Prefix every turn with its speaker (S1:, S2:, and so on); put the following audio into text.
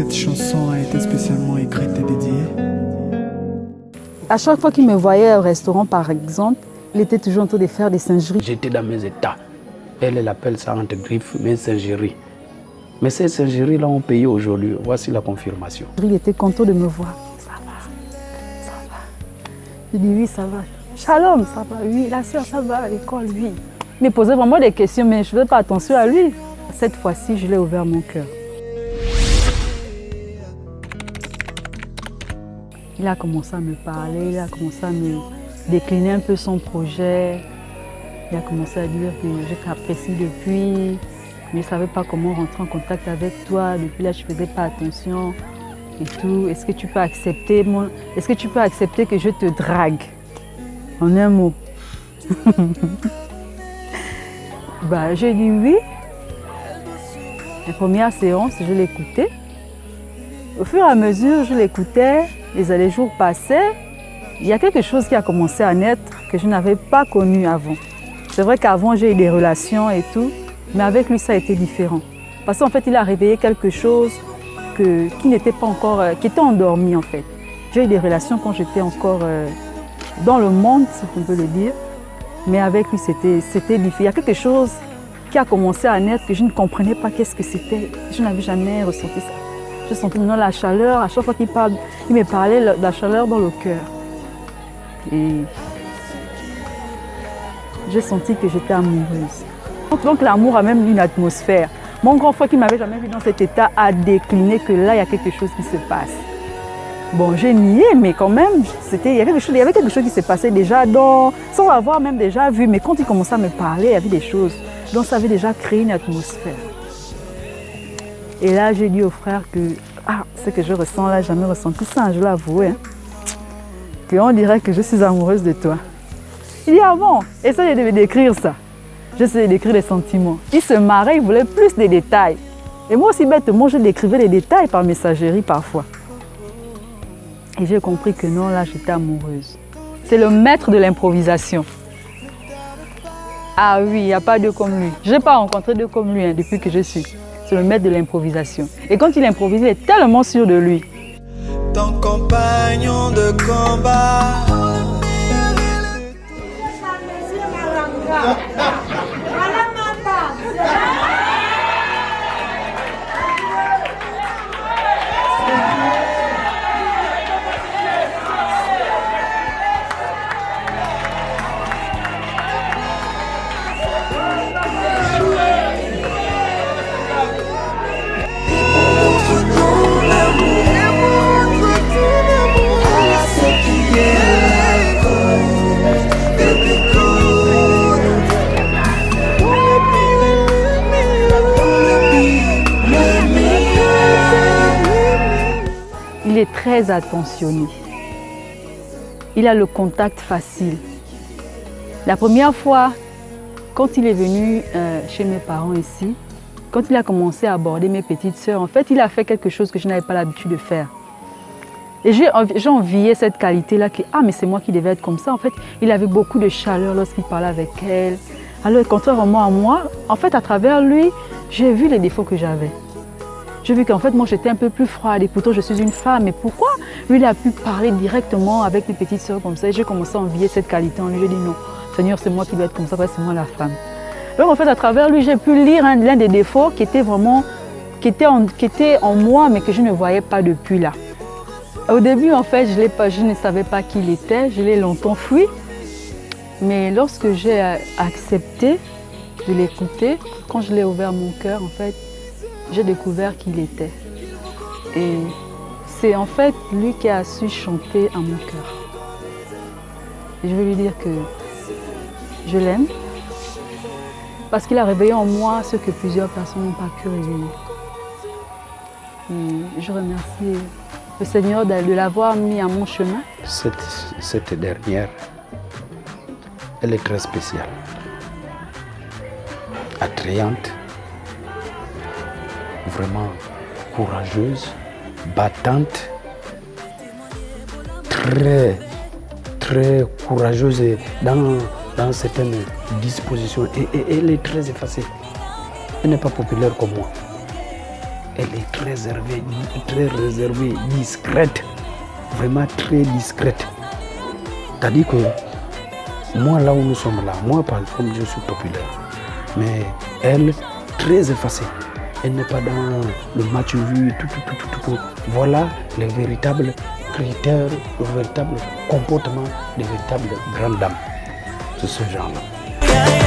S1: Cette chanson a été spécialement écrite et dédiée.
S2: À chaque fois qu'il me voyait au restaurant, par exemple, il était toujours en train de faire des singeries.
S3: J'étais dans mes états. Elle appelle ça entre griffes mes singeries. Mais ces singeries-là ont payé aujourd'hui. Voici la confirmation.
S2: Il était content de me voir. Ça va, ça va. Je dis oui, ça va. Shalom, ça va, oui. La soeur, ça va à l'école, oui. Il me posait vraiment des questions, mais je ne faisais pas attention à lui. Cette fois-ci, je l'ai ouvert mon cœur. Il a commencé à me parler, il a commencé à me décliner un peu son projet. Il a commencé à dire que je t'apprécie depuis, mais je ne savais pas comment rentrer en contact avec toi. Depuis là, je ne faisais pas attention et tout. Est-ce que tu peux accepter que je te drague? En un mot. J'ai dit oui. La première séance, je l'écoutais. Au fur et à mesure, je l'écoutais. Les jours passaient. Il y a quelque chose qui a commencé à naître que je n'avais pas connu avant. C'est vrai qu'avant, j'ai eu des relations et tout, mais avec lui, ça a été différent. Parce qu'en fait, il a réveillé quelque chose qui n'était pas encore, qui était endormi en fait. J'ai eu des relations quand j'étais encore dans le monde, si on peut le dire, mais avec lui, c'était différent. Il y a quelque chose qui a commencé à naître que je ne comprenais pas qu'est-ce que c'était. Je n'avais jamais ressenti ça. Je sentais maintenant la chaleur, à chaque fois qu'il me parlait, la chaleur dans le cœur. Et j'ai senti que j'étais amoureuse. Donc l'amour a même une atmosphère. Mon grand frère qui ne m'avait jamais vu dans cet état a décliné que là, il y a quelque chose qui se passe. Bon, j'ai nié, mais quand même, il y avait quelque chose qui se passait déjà sans avoir même déjà vu. Mais quand il commençait à me parler, il y avait des choses. Donc ça avait déjà créé une atmosphère. Et là, j'ai dit au frère que ce que je ressens là, j'ai jamais ressenti ça, je l'avoue. Qu'on dirait que je suis amoureuse de toi. Il dit ah bon, essaye de me décrire ça. J'essayais de décrire les sentiments. Il se marrait, il voulait plus de détails. Et moi aussi, bêtement, je décrivais les détails par messagerie parfois. Et j'ai compris que non, là, j'étais amoureuse. C'est le maître de l'improvisation. Ah oui, il n'y a pas deux comme lui. Je n'ai pas rencontré deux comme lui depuis que je suis. C'est le maître de l'improvisation. Et quand il improvise, il est tellement sûr de lui.
S1: Ton compagnon de combat.
S2: Il est très attentionné. Il a le contact facile. La première fois, quand il est venu chez mes parents ici, quand il a commencé à aborder mes petites sœurs, en fait, il a fait quelque chose que je n'avais pas l'habitude de faire. Et j'ai envié cette qualité-là, mais c'est moi qui devais être comme ça. En fait, il avait beaucoup de chaleur lorsqu'il parlait avec elle. Alors, contrairement à moi, en fait, à travers lui, j'ai vu les défauts que j'avais. J'ai vu qu'en fait, moi, j'étais un peu plus froide et pourtant, je suis une femme. Mais pourquoi lui, il a pu parler directement avec mes petites sœurs comme ça? Et j'ai commencé à envier cette qualité en lui. J'ai dit non, Seigneur, c'est moi qui dois être comme ça, c'est moi la femme. Donc, en fait, à travers lui, j'ai pu lire l'un des défauts qui était en moi, mais que je ne voyais pas depuis là. Au début, en fait, je ne savais pas qui il était. Je l'ai longtemps fui. Mais lorsque j'ai accepté de l'écouter, quand je l'ai ouvert mon cœur, en fait, j'ai découvert qui il était. Et c'est en fait lui qui a su chanter à mon cœur. Et je veux lui dire que je l'aime parce qu'il a réveillé en moi ce que plusieurs personnes n'ont pas pu réveiller. Et je remercie le Seigneur de l'avoir mis à mon chemin.
S3: Cette dernière, elle est très spéciale, attrayante, vraiment courageuse, battante, très courageuse dans certaines dispositions. Et elle est très effacée. Elle n'est pas populaire comme moi. Elle est très réservée, discrète. Vraiment très discrète. C'est-à-dire que moi, là où nous sommes là, moi par exemple, je suis populaire. Mais elle, très effacée. Elle n'est pas dans le match vu, tout. Voilà les véritables critères, le véritable comportement des véritables grandes dames. C'est ce genre-là.